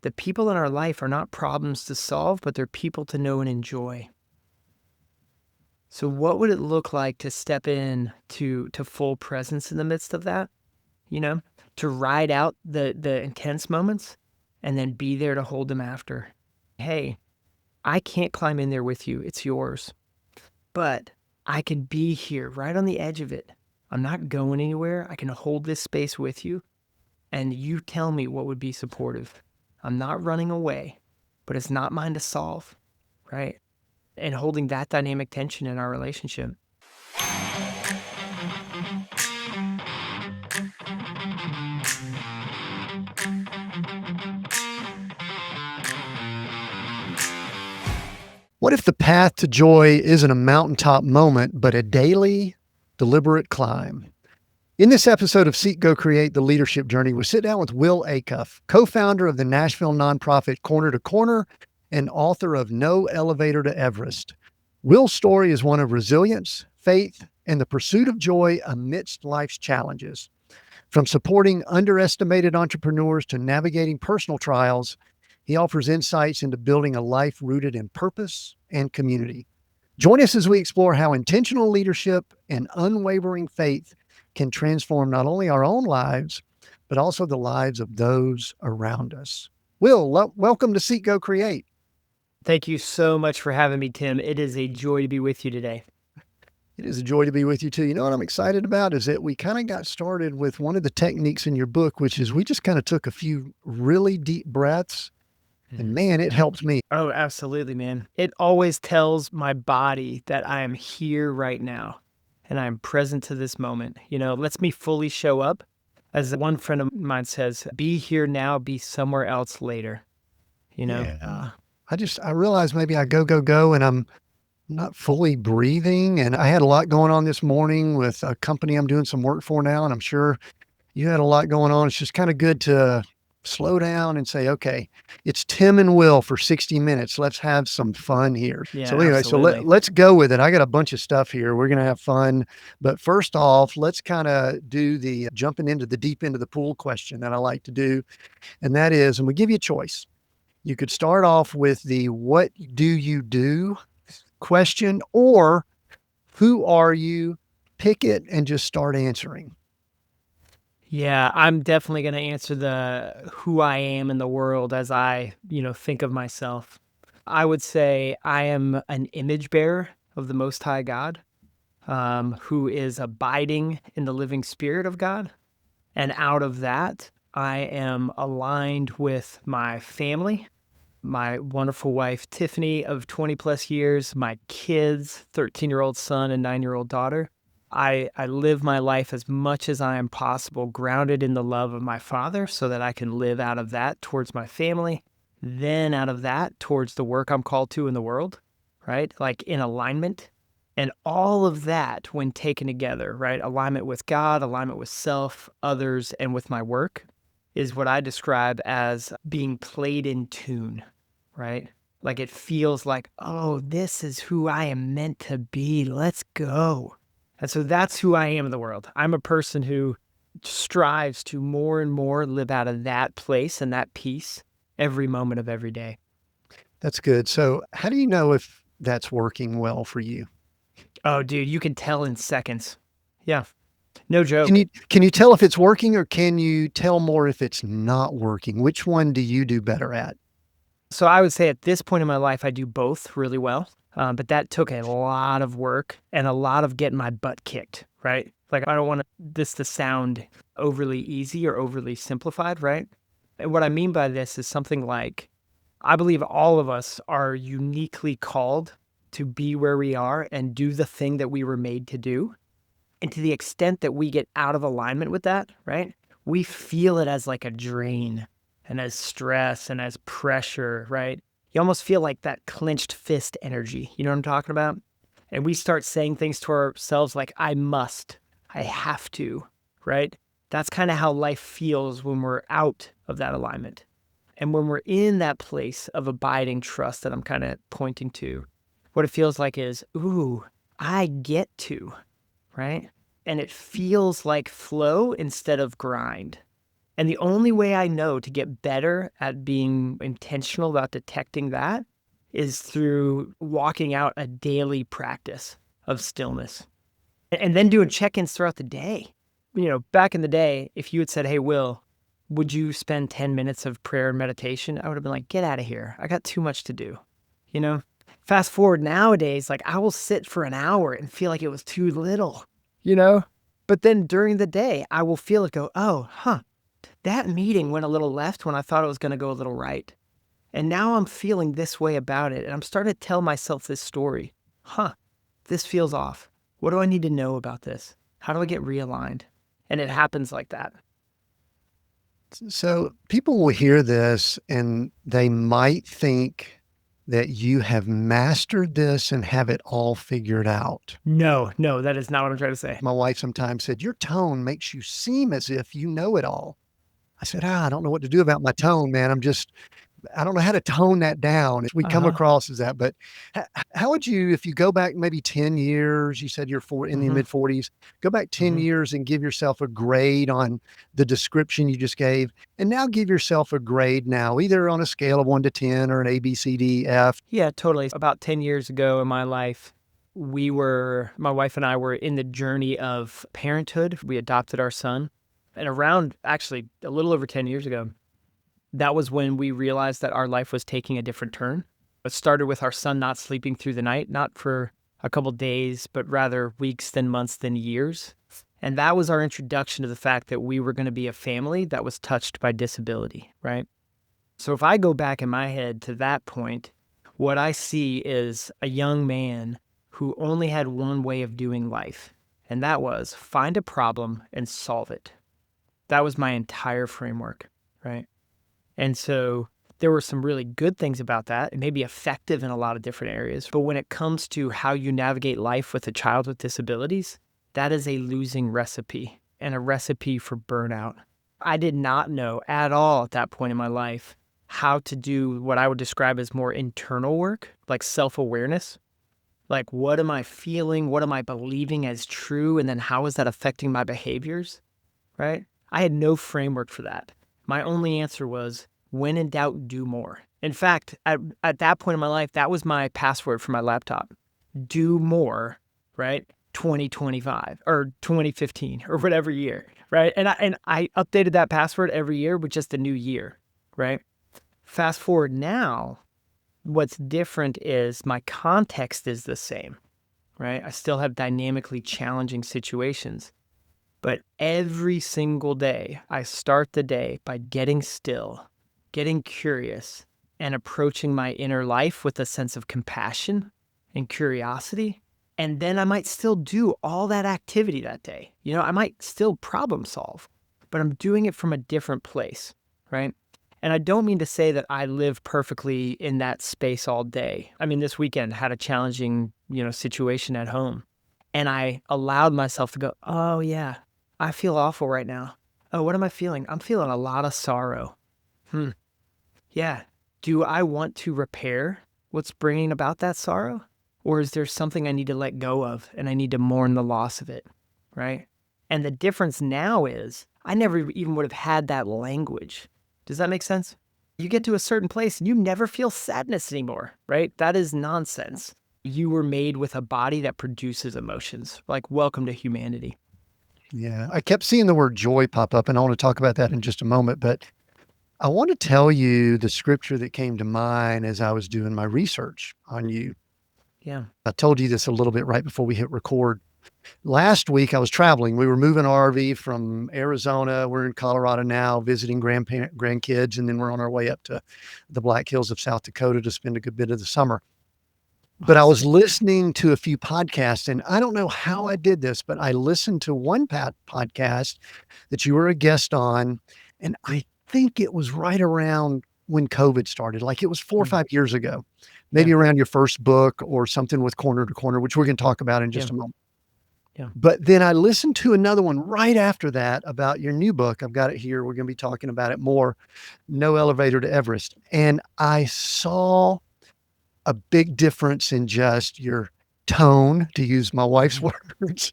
The people in our life are not problems to solve, but they're people to know and enjoy. So what would it look like to step in to full presence in the midst of that? You know, to ride out the intense moments and then be there to hold them after. Hey, I can't climb in there with you. It's yours. But I can be here right on the edge of it. I'm not going anywhere. I can hold this space with you. And you tell me what would be supportive. I'm not running away, but it's not mine to solve, right? And holding that dynamic tension in our relationship. What if the path to joy isn't a mountaintop moment, but a daily, deliberate climb? In this episode of Seek, Go, Create, the Leadership Journey, we sit down with Will Acuff, co-founder of the Nashville nonprofit Corner to Corner and author of No Elevator to Everest. Will's story is one of resilience, faith, and the pursuit of joy amidst life's challenges. From supporting underestimated entrepreneurs to navigating personal trials, he offers insights into building a life rooted in purpose and community. Join us as we explore how intentional leadership and unwavering faith can transform not only our own lives, but also the lives of those around us. Will, welcome to Seek, Go, Create. Thank you so much for having me, Tim. It is a joy to be with you today. It is a joy to be with you too. You know what I'm excited about is that we kind of got started with one of the techniques in your book, which is we just kind of took a few really deep breaths. And man, it helped me. Oh, absolutely, man. It always tells my body that I am here right now and I'm present to this moment. You know, lets me fully show up. As one friend of mine says, be here now, be somewhere else later. You know? Yeah. I realized maybe I go, and I'm not fully breathing. And I had a lot going on this morning with a company I'm doing some work for now. And I'm sure you had a lot going on. It's just kind of good to slow down and say, okay, it's Tim and Will for 60 minutes. Let's have some fun here. Yeah, so anyway, absolutely. so let's go with it. I got a bunch of stuff here. We're going to have fun. But first off, let's kind of do the jumping into the deep end of the pool question that I like to do. And that is, and we give you a choice. You could start off with the what do you do question, or who are you? Pick it and just start answering. Yeah, I'm definitely going to answer the who I am in the world as I, think of myself. I would say I am an image bearer of the Most High God, who is abiding in the living spirit of God. And out of that, I am aligned with my family, my wonderful wife, Tiffany, of 20 plus years, my kids, 13-year-old son and 9-year-old daughter. I live my life as much as I am possible, grounded in the love of my Father, so that I can live out of that towards my family, then out of that towards the work I'm called to in the world, right? Like in alignment. And all of that, when taken together, right? Alignment with God, alignment with self, others, and with my work, is what I describe as being played in tune, right? Like it feels like, oh, this is who I am meant to be. Let's go. And so that's who I am in the world. I'm a person who strives to more and more live out of that place and that peace every moment of every day. That's good. So how do you know if that's working well for you? Oh, dude, you can tell in seconds. Yeah, no joke. Can you tell if it's working, or can you tell more if it's not working? Which one do you do better at? So I would say at this point in my life, I do both really well. But that took a lot of work and a lot of getting my butt kicked, right? Like I don't want this to sound overly easy or overly simplified, right? And what I mean by this is something like, I believe all of us are uniquely called to be where we are and do the thing that we were made to do. And to the extent that we get out of alignment with that, right? We feel it as like a drain and as stress and as pressure, right? You almost feel like that clenched fist energy. You know what I'm talking about? And we start saying things to ourselves like, I must, I have to, right? That's kind of how life feels when we're out of that alignment. And when we're in that place of abiding trust that I'm kind of pointing to, what it feels like is, ooh, I get to, right? And it feels like flow instead of grind. And the only way I know to get better at being intentional about detecting that is through walking out a daily practice of stillness and then doing check-ins throughout the day. Back in the day, if you had said, "Hey, Will, would you spend 10 minutes of prayer and meditation?" I would have been like, "Get out of here. I got too much to do." You know? Fast forward nowadays, like I will sit for an hour and feel like it was too little, you know? But then during the day, I will feel it go, "Oh, huh. That meeting went a little left when I thought it was going to go a little right. And now I'm feeling this way about it. And I'm starting to tell myself this story. Huh, this feels off. What do I need to know about this? How do I get realigned?" And it happens like that. So people will hear this and they might think that you have mastered this and have it all figured out. No, no, that is not what I'm trying to say. My wife sometimes said, "Your tone makes you seem as if you know it all." I said, I don't know what to do about my tone, man. I don't know how to tone that down. We come Uh-huh. across as that, but how would you, if you go back maybe 10 years, you said you're in the Mm-hmm. mid 40s, go back 10 Mm-hmm. years and give yourself a grade on the description you just gave, and now give yourself a grade now, either on a scale of 1 to 10 or an A, B, C, D, F. Yeah, totally. About 10 years ago in my life, my wife and I were in the journey of parenthood. We adopted our son. And around actually a little over 10 years ago, that was when we realized that our life was taking a different turn. It started with our son not sleeping through the night, not for a couple days, but rather weeks, then months, then years. And that was our introduction to the fact that we were going to be a family that was touched by disability, right? So if I go back in my head to that point, what I see is a young man who only had one way of doing life, and that was find a problem and solve it. That was my entire framework, right? And so there were some really good things about that. It may be effective in a lot of different areas, but when it comes to how you navigate life with a child with disabilities, that is a losing recipe and a recipe for burnout. I did not know at all at that point in my life how to do what I would describe as more internal work, like self-awareness. Like, what am I feeling? What am I believing as true? And then how is that affecting my behaviors? Right? I had no framework for that. My only answer was, when in doubt, do more. In fact, at that point in my life, that was my password for my laptop. Do more, right? 2025 or 2015 or whatever year, right? And I updated that password every year with just a new year, right? Fast forward now, what's different is my context is the same, right? I still have dynamically challenging situations. But every single day, I start the day by getting still, getting curious, and approaching my inner life with a sense of compassion and curiosity. And then I might still do all that activity that day. I might still problem solve, but I'm doing it from a different place, right? And I don't mean to say that I live perfectly in that space all day. I mean, this weekend had a challenging, situation at home. And I allowed myself to go, "Oh, yeah, I feel awful right now. Oh, what am I feeling? I'm feeling a lot of sorrow. Hmm. Yeah. Do I want to repair what's bringing about that sorrow? Or is there something I need to let go of and I need to mourn the loss of it?" Right? And the difference now is I never even would have had that language. Does that make sense? You get to a certain place and you never feel sadness anymore, right? That is nonsense. You were made with a body that produces emotions. Like, welcome to humanity. Yeah. I kept seeing the word joy pop up, and I want to talk about that in just a moment. But I want to tell you the scripture that came to mind as I was doing my research on you. Yeah. I told you this a little bit right before we hit record. Last week, I was traveling. We were moving our RV from Arizona. We're in Colorado now, visiting grandkids, and then we're on our way up to the Black Hills of South Dakota to spend a good bit of the summer. But I was Awesome. listening to a few podcasts, and I don't know how I did this, but I listened to one podcast that you were a guest on, and I think it was right around when COVID started. Like it was 4 or 5 years ago, Yeah. maybe around your first book or something with Corner to Corner, which we're going to talk about in Yeah. just a moment. Yeah. But then I listened to another one right after that about your new book. I've got it here. We're going to be talking about it more. No Elevator to Everest. And I saw a big difference in just your tone, to use my wife's Mhm. words,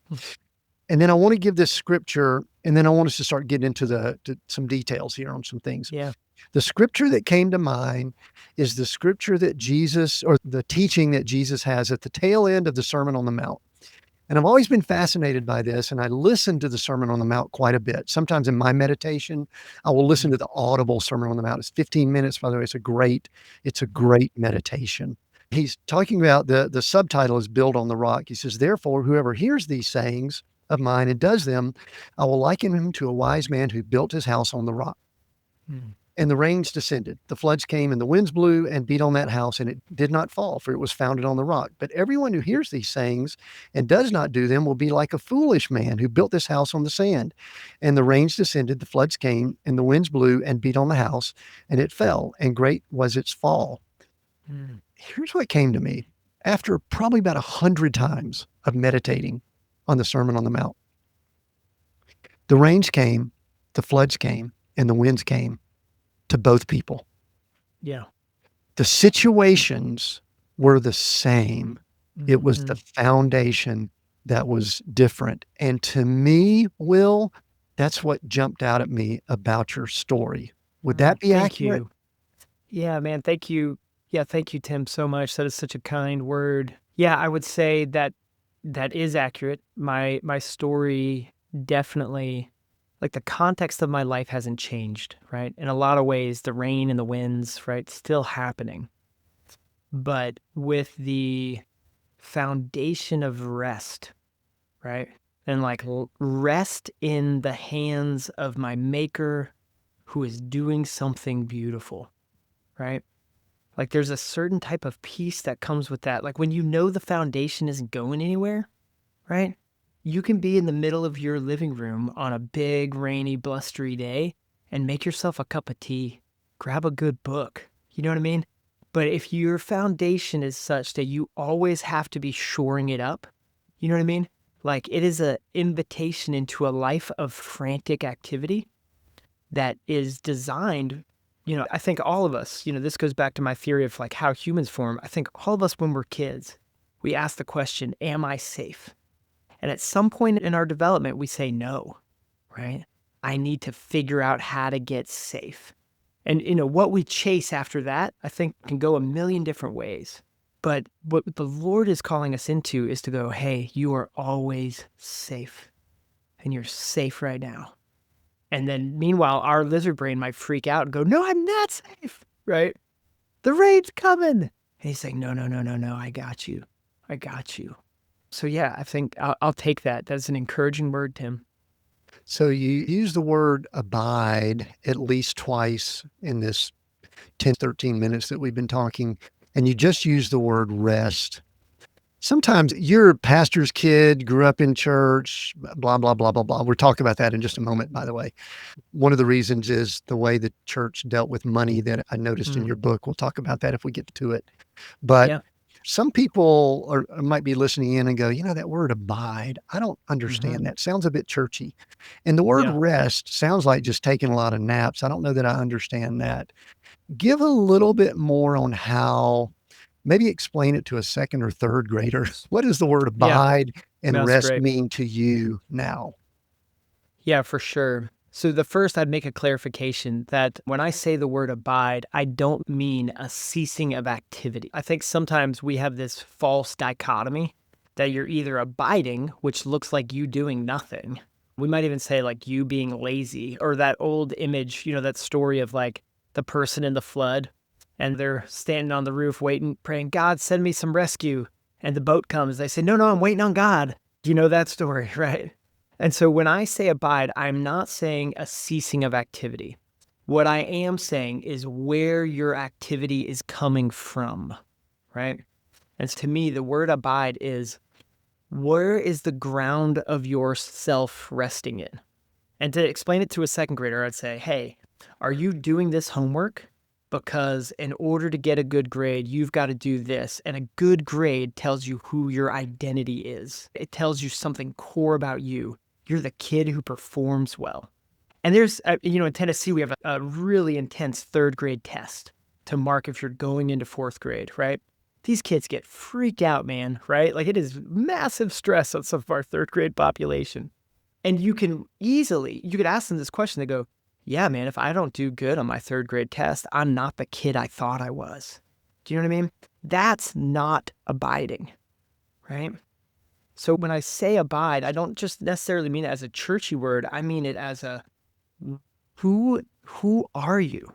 And then I want to give this scripture, and then I want us to start getting into some details here on some things. Yeah. The scripture that came to mind is the scripture that Jesus, or the teaching that Jesus has at the tail end of the Sermon on the Mount. And I've always been fascinated by this, and I listen to the Sermon on the Mount quite a bit. Sometimes in my meditation, I will listen Mhm. to the audible Sermon on the Mount. It's 15 minutes, by the way. It's a Mhm. great meditation. He's talking about the subtitle is Build on the Rock. He says, therefore, whoever hears these sayings of mine and does them, I will liken him to a wise man who built his house on the rock. Mhm. And the rains descended, the floods came, and the winds blew and beat on that house, and it did not fall, for it was founded on the rock. But everyone who hears these sayings and does not do them will be like a foolish man who built this house on the sand. And the rains descended, the floods came, and the winds blew and beat on the house, and it fell, and great was its fall. Mhm. Here's what came to me after probably about 100 times of meditating on the Sermon on the Mount. The rains came, the floods came, and the winds came to both people. Yeah. The situations were the same. It was the Mhm. foundation that was different. And to me, Will, that's what jumped out at me about your story. Would that be Thank accurate? you. Yeah, man. Thank you. Yeah, thank you, Tim, so much. That is such a kind word. Yeah, I would say that that is accurate. My story definitely, like, the context of my life hasn't changed, right? In a lot of ways, the rain and the winds, right, still happening. But with the foundation of rest, right? And like rest in the hands of my maker who is doing something beautiful, right? Like there's a certain type of peace that comes with that. Like when you know the foundation isn't going anywhere, right? You can be in the middle of your living room on a big, rainy, blustery day and make yourself a cup of tea, grab a good book. You know what I mean? But if your foundation is such that you always have to be shoring it up, you know what I mean? Like it is an invitation into a life of frantic activity that is designed, I think all of us, this goes back to my theory of like how humans form. I think all of us when we're kids, we ask the question, am I safe? And at some point in our development, we say no, right? I need to figure out how to get safe. And what we chase after that, I think can go a million different ways. But what the Lord is calling us into is to go, hey, you are always safe. And you're safe right now. And then meanwhile, our lizard brain might freak out and go, no, I'm not safe, right? The rain's coming. And he's saying, no, no, no, no, no, I got you. I got you. So yeah, I think I'll take that. That's an encouraging word, Tim. So you use the word abide at least twice in this 10, 13 minutes that we've been talking, and you just used the word rest. Sometimes you're a pastor's kid, grew up in church, blah, blah, blah, blah, blah. We'll talk about that in just a moment, by the way. One of the reasons is the way the church dealt with money that I noticed in Mm, your book. We'll talk about that if we get to it. But yeah. some people might be listening in and go, that word abide, I don't Hmm. understand that. Sounds a bit churchy. And the word Yeah. rest sounds like just taking a lot of naps. I don't know that I understand that. Give a little bit more on how, maybe explain it to a second or third grader. What does the word Yeah. abide and That's rest great. mean to you now? Yeah, for sure. So the first, I'd make a clarification that when I say the word abide, I don't mean a ceasing of activity. I think sometimes we have this false dichotomy that you're either abiding, which looks like you doing nothing. We might even say like you being lazy, or that old image, that story of like the person in the flood and they're standing on the roof waiting, praying, God, send me some rescue. And the boat comes. They say, no, no, I'm waiting on God. Do you know that story, right? And so when I say abide, I'm not saying a ceasing of activity. What I am saying is where your activity is coming from, right? And to me, the word abide is where is the ground of yourself resting in? And to explain it to a second grader, I'd say, hey, are you doing this homework? Because in order to get a good grade, you've got to do this. And a good grade tells you who your identity is. It tells you something core about you. You're the kid who performs well. And there's, in Tennessee, we have a really intense third grade test to mark if you're going into fourth grade, right? These kids get freaked out, man, right? Like it is massive stress on some of our third grade population. And you could ask them this question. They go, yeah, man, if I don't do good on my third grade test, I'm not the kid I thought I was. Do you know what I mean? That's not abiding, right? So when I say abide, I don't just necessarily mean it as a churchy word. I mean it as a who are you?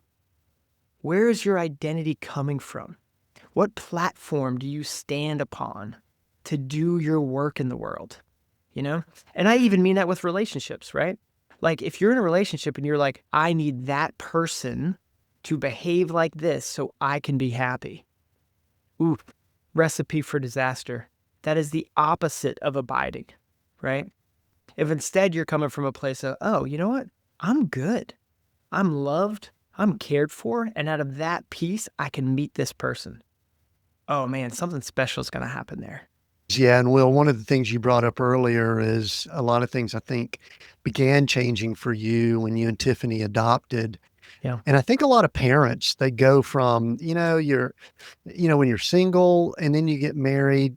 Where is your identity coming from? What platform do you stand upon to do your work in the world? You know? And I even mean that with relationships, right? Like if you're in a relationship and you're like, I need that person to behave like this so I can be happy. Ooh, recipe for disaster. That is the opposite of abiding, right? If instead you're coming from a place of, oh, you know what? I'm good. I'm loved. I'm cared for. And out of that piece, I can meet this person. Oh man, something special is going to happen there. Yeah, and Will, one of the things you brought up earlier is a lot of things I think began changing for you when you and Tiffany adopted. Yeah. And I think a lot of parents, they go from, when you're single and then you get married,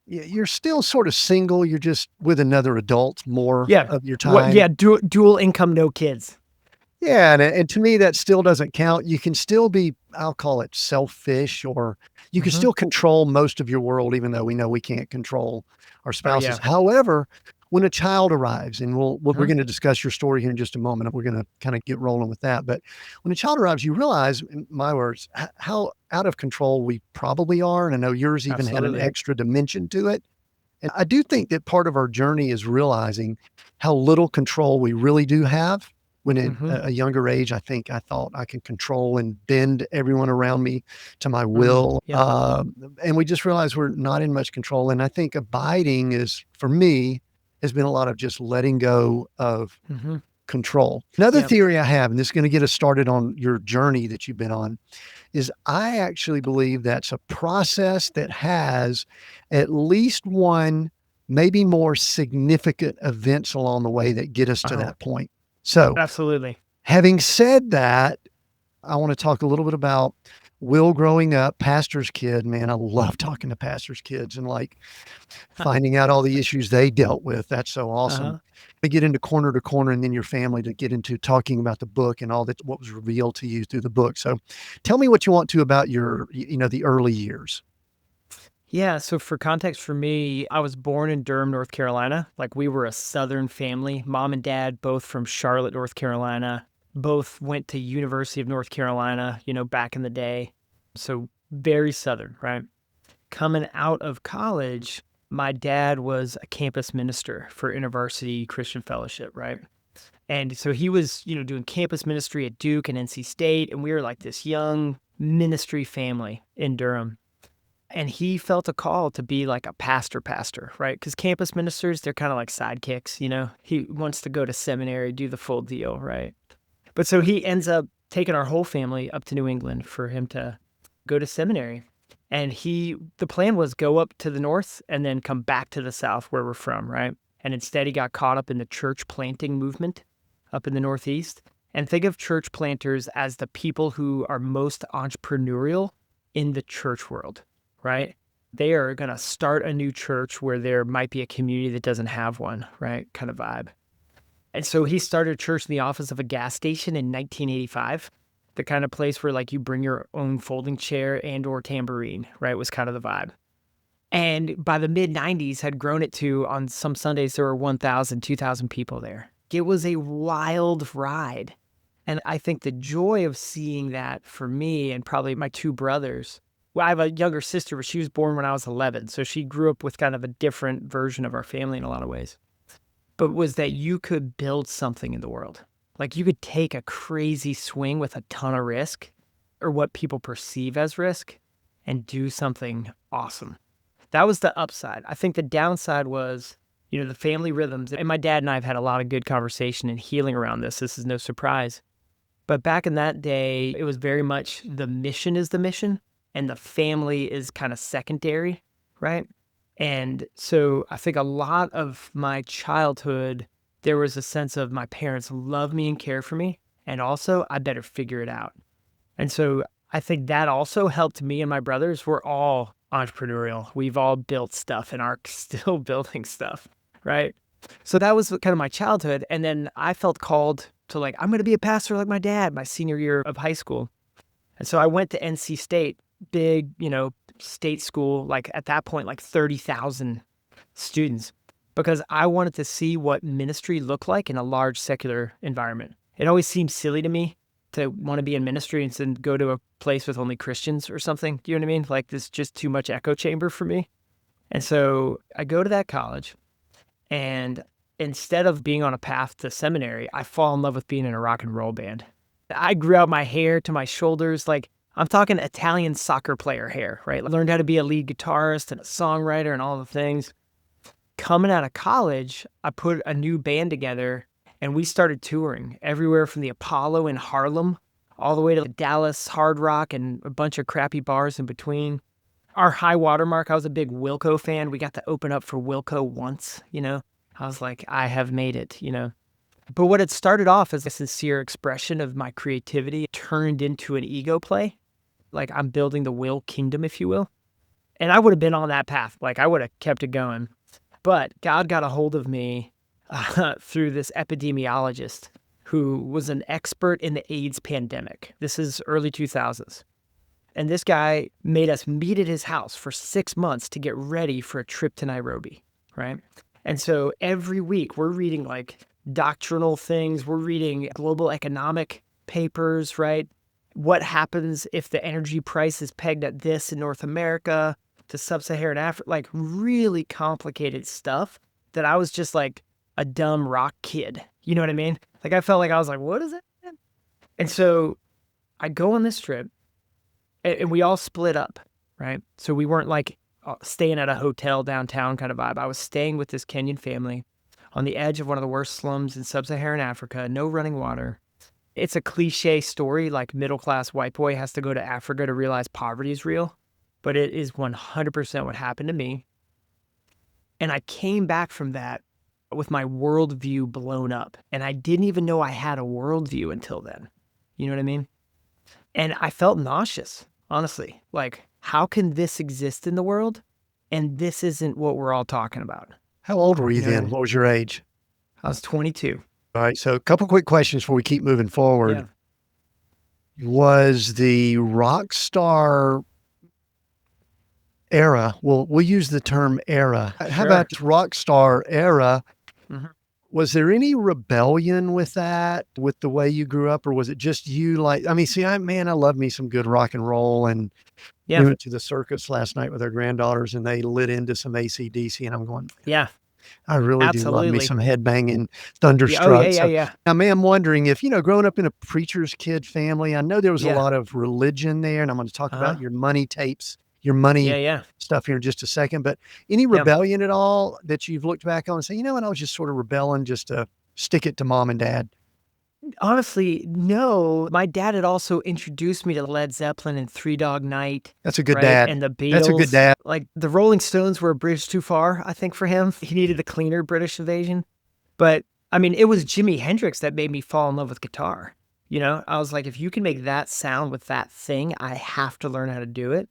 you're still sort of single. You're just with another adult more Yeah. of your What? time. Yeah. Dual income, no kids. Yeah, and to me, that still doesn't count. You can still be, I'll call it selfish, or you can Hmm. still control most of your world, even though we know we can't control our Oh, spouses. yeah. However, when a child arrives, and we're Uh-huh. going to discuss your story here in just a moment, we're going to kind of get rolling with that. But when a child arrives, you realize, in my words, how out of control we probably are. And I know yours even had an Absolutely. extra dimension to it. And I do think that part of our journey is realizing how little control we really do have. When at Hmm. a younger age, I think I thought I can control and bend everyone around me to my Mm, will. yeah. And we just realized we're not in much control. And I think abiding is, for me, has been a lot of just letting go of Hmm. control. Another Yeah. theory I have, and this is going to get us started on your journey that you've been on, is I actually believe that's a process that has at least one, maybe more significant events along the way that get us to Oh, that point. So, absolutely. having said that, I want to talk a little bit about Will growing up, pastor's kid. Man, I love talking to pastors' kids and like finding out all the issues they dealt with. That's so awesome. Uh-huh. We get into corner to corner and then your family to get into talking about the book and all that, what was revealed to you through the book. So tell me what you want to about the early years. Yeah. So for context for me, I was born in Durham, North Carolina. Like we were a Southern family. Mom and dad, both from Charlotte, North Carolina. Both went to University of North Carolina, back in the day. So very Southern, right? Coming out of college, my dad was a campus minister for InterVarsity Christian Fellowship, right? And so he was, doing campus ministry at Duke and NC State. And we were like this young ministry family in Durham. And he felt a call to be like a pastor, right? Because campus ministers, they're kind of like sidekicks, He wants to go to seminary, do the full deal, right? But so he ends up taking our whole family up to New England for him to go to seminary. And the plan was go up to the north and then come back to the south where we're from, right? And instead he got caught up in the church planting movement up in the Northeast. And think of church planters as the people who are most entrepreneurial in the church world, right? They are going to start a new church where there might be a community that doesn't have one, right? Kind of vibe. And so he started church in the office of a gas station in 1985, the kind of place where like you bring your own folding chair and or tambourine, right? Was kind of the vibe. And by the mid 90s had grown it to on some Sundays there were 1,000, 2,000 people there. It was a wild ride. And I think the joy of seeing that for me and probably my two brothers. Well, I have a younger sister, but she was born when I was 11. So she grew up with kind of a different version of our family in a lot of ways, but was that you could build something in the world. Like you could take a crazy swing with a ton of risk or what people perceive as risk and do something awesome. That was the upside. I think the downside was, the family rhythms. And my dad and I have had a lot of good conversation and healing around this. This is no surprise. But back in that day, it was very much the mission is the mission and the family is kind of secondary, right? And so I think a lot of my childhood, there was a sense of my parents love me and care for me. And also, I better figure it out. And so I think that also helped me and my brothers. We're all entrepreneurial. We've all built stuff and are still building stuff, right? So that was kind of my childhood. And then I felt called to like, I'm going to be a pastor like my dad, my senior year of high school. And so I went to NC State, big, state school, like at that point, like 30,000 students, because I wanted to see what ministry looked like in a large secular environment. It always seemed silly to me to want to be in ministry and then go to a place with only Christians or something. Do you know what I mean? Like this just too much echo chamber for me. And so I go to that college, and instead of being on a path to seminary, I fall in love with being in a rock and roll band. I grew out my hair to my shoulders. Like I'm talking Italian soccer player hair, right? I learned how to be a lead guitarist and a songwriter and all the things. Coming out of college, I put a new band together and we started touring everywhere from the Apollo in Harlem all the way to Dallas Hard Rock and a bunch of crappy bars in between. Our high watermark, I was a big Wilco fan. We got to open up for Wilco once, I was like, I have made it. But what had started off as a sincere expression of my creativity turned into an ego play. Like I'm building the Will kingdom, if you will. And I would have been on that path. Like I would have kept it going. But God got a hold of me through this epidemiologist who was an expert in the AIDS pandemic. This is early 2000s. And this guy made us meet at his house for 6 months to get ready for a trip to Nairobi, right? And so every week we're reading like doctrinal things. We're reading global economic papers, right? What happens if the energy price is pegged at this in North America to sub-Saharan Africa? Like really complicated stuff that I was just like a dumb rock kid. You know what I mean? Like I felt like I was like, what is it? And so I go on this trip and we all split up, right? So we weren't like staying at a hotel downtown kind of vibe. I was staying with this Kenyan family on the edge of one of the worst slums in sub-Saharan Africa, no running water. It's a cliche story, like middle-class white boy has to go to Africa to realize poverty is real, but it is 100% what happened to me. And I came back from that with my worldview blown up, and I didn't even know I had a worldview until then. You know what I mean? And I felt nauseous, honestly. Like, how can this exist in the world? And this isn't what we're all talking about. How old were you then? What was your age? I was 22. All right. So a couple quick questions before we keep moving forward. Yeah. Was the Rockstar era, we'll use the term era. Sure. How about Rockstar era? Mm-hmm. Was there any rebellion with that, with the way you grew up, or was it just you? Like, I mean, see, I love me some good rock and roll, and we went to the circus last night with our granddaughters, and they lit into some AC/DC, and I'm going, yeah, I really do love me some headbanging Thunderstruck. Yeah. Now, I'm wondering if, growing up in a preacher's kid family, I know there was a lot of religion there, and I'm going to talk about your money tapes, your money stuff here in just a second, but any rebellion at all that you've looked back on and say, you know what, I was just sort of rebelling just to stick it to mom and dad? Honestly, no. My dad had also introduced me to Led Zeppelin and Three Dog Night. That's a good dad. And the Beatles. That's a good dad. Like the Rolling Stones were a bridge too far, I think, for him. He needed a cleaner British invasion. But I mean, it was Jimi Hendrix that made me fall in love with guitar. I was like, if you can make that sound with that thing, I have to learn how to do it.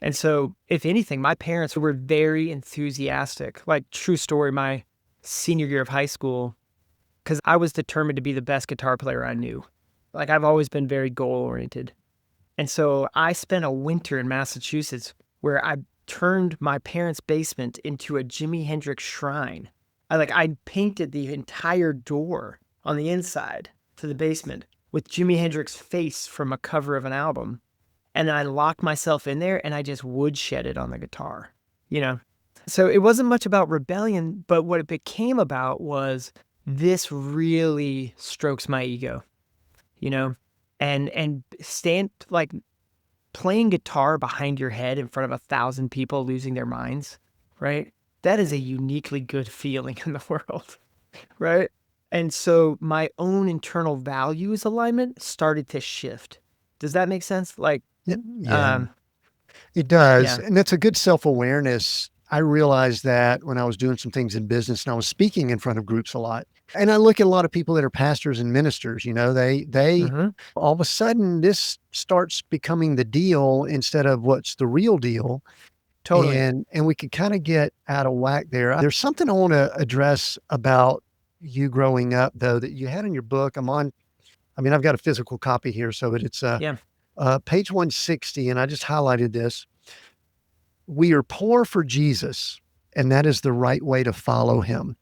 And so, if anything, my parents were very enthusiastic. Like, true story, my senior year of high school, because I was determined to be the best guitar player I knew. Like, I've always been very goal-oriented. And so I spent a winter in Massachusetts where I turned my parents' basement into a Jimi Hendrix shrine. I painted the entire door on the inside to the basement with Jimi Hendrix's face from a cover of an album. And then I locked myself in there and I just woodshedded on the guitar, So it wasn't much about rebellion, but what it became about was this really strokes my ego, and playing guitar behind your head in front of 1,000 people losing their minds, right? That is a uniquely good feeling in the world, right? And so my own internal values alignment started to shift. Does that make sense? Yeah, it does. Yeah. And that's a good self-awareness. I realized that when I was doing some things in business and I was speaking in front of groups a lot. And I look at a lot of people that are pastors and ministers, they all of a sudden this starts becoming the deal instead of what's the real deal. Totally. and we could kind of get out of whack there. There's something I want to address about you growing up, though, that you had in your book. I mean, I've got a physical copy here, so it's Yeah. page 160, and I just highlighted this. We are poor for Jesus, and that is the right way to follow him.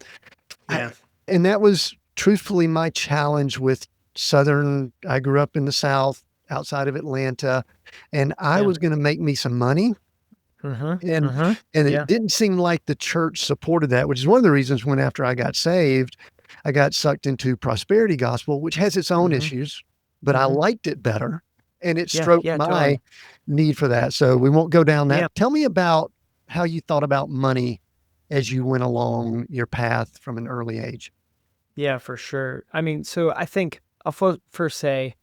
Yeah. And that was truthfully my challenge with I grew up in the South outside of Atlanta, and I Yeah. was going to make me some money. Mhm. And, Mhm. and it Yeah. didn't seem like the church supported that, which is one of the reasons when after I got saved, I got sucked into prosperity gospel, which has its own Mhm. issues, but I Mhm. liked it better and it Yeah. stroked Yeah. my Totally. need for that. So we won't go down Yeah. that. Tell me about how you thought about money as you went along your path from an early age. Yeah, for sure. I mean, so I think I'll first say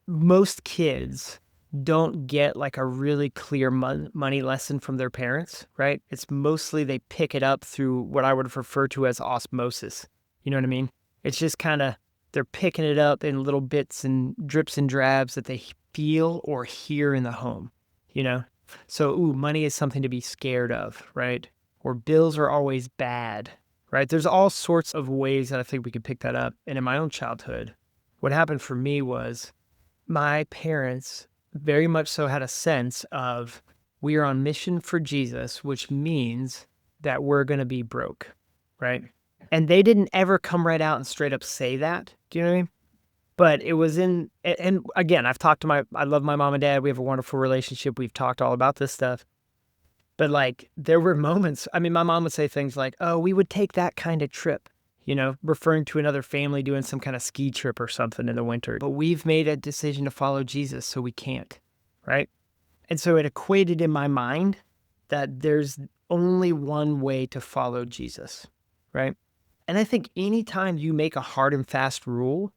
most kids don't get like a really clear money lesson from their parents, right? It's mostly they pick it up through what I would refer to as osmosis. You know what I mean? It's just kind of they're picking it up in little bits and drips and drabs that they feel or hear in the home, you know? So, money is something to be scared of, right? Or bills are always bad, right? There's all sorts of ways that I think we could pick that up. And in my own childhood, what happened for me was my parents very much so had a sense of we are on mission for Jesus, which means that we're going to be broke, right? And they didn't ever come right out and straight up say that. Do you know what I mean? But it was and again, I love my mom and dad. We have a wonderful relationship. We've talked all about this stuff. But like there were moments, I mean, my mom would say things like, oh, we would take that kind of trip, referring to another family doing some kind of ski trip or something in the winter. But we've made a decision to follow Jesus, so we can't. Right. And so it equated in my mind that there's only one way to follow Jesus. Right. And I think anytime you make a hard and fast rule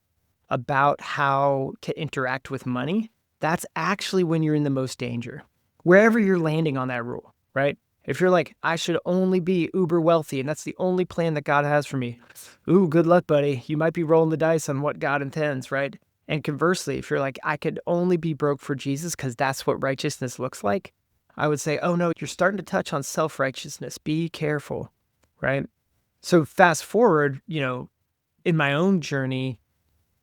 about how to interact with money, that's actually when you're in the most danger. Wherever you're landing on that rule, right? If you're like, I should only be uber wealthy and that's the only plan that God has for me, good luck, buddy. You might be rolling the dice on what God intends, right? And conversely, if you're like, I could only be broke for Jesus because that's what righteousness looks like, I would say, oh no, you're starting to touch on self-righteousness. Be careful, right? So fast forward, in my own journey,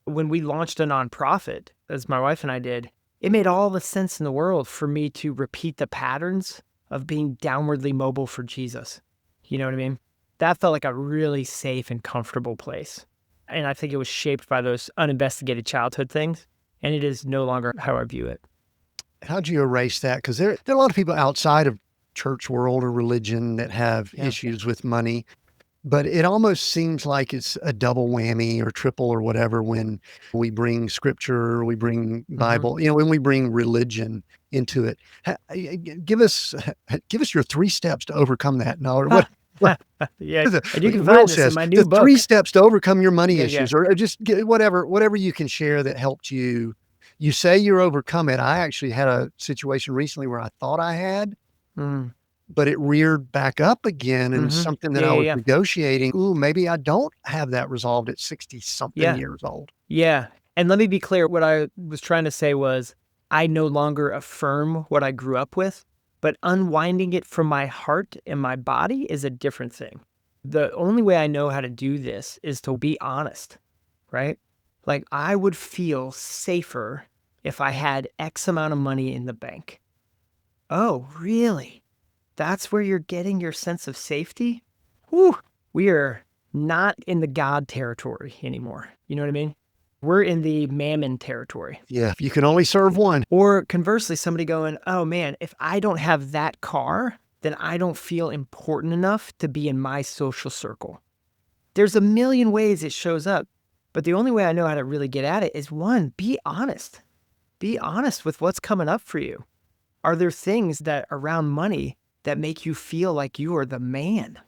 when we launched a nonprofit, as my wife and I did, it made all the sense in the world for me to repeat the patterns of being downwardly mobile for Jesus. You know what I mean? That felt like a really safe and comfortable place. And I think it was shaped by those uninvestigated childhood things. And it is no longer how I view it. How'd you erase that? Because there are a lot of people outside of church world or religion that have Yeah. issues with money. But it almost seems like it's a double whammy or triple or whatever when we bring scripture, we bring Hmm. Bible, when we bring religion into it. Give us give us your 3 steps to overcome that. No, or what Yeah. And you like can Will find this in says, my the new three book. steps to overcome your money Yeah. Yeah. issues, or just whatever you can share that helped you. You say you're overcome it. I actually had a situation recently where I thought I had, Mm-hmm. but it reared back up again and Mm-hmm. something that Yeah. I Yeah. was Yeah. negotiating. Ooh, maybe I don't have that resolved at 60 something Yeah. years old. Yeah. And let me be clear, what I was trying to say was I no longer affirm what I grew up with, but unwinding it from my heart and my body is a different thing. The only way I know how to do this is to be honest, right? Like I would feel safer if I had X amount of money in the bank. Oh, really? That's where you're getting your sense of safety? Whew, we are not in the God territory anymore. You know what I mean? We're in the mammon territory. Yeah, if you can only serve one. Or conversely, somebody going, oh man, if I don't have that car, then I don't feel important enough to be in my social circle. There's a million ways it shows up, but the only way I know how to really get at it is one, be honest. Be honest with what's coming up for you. Are there things that around money that make you feel like you are the man?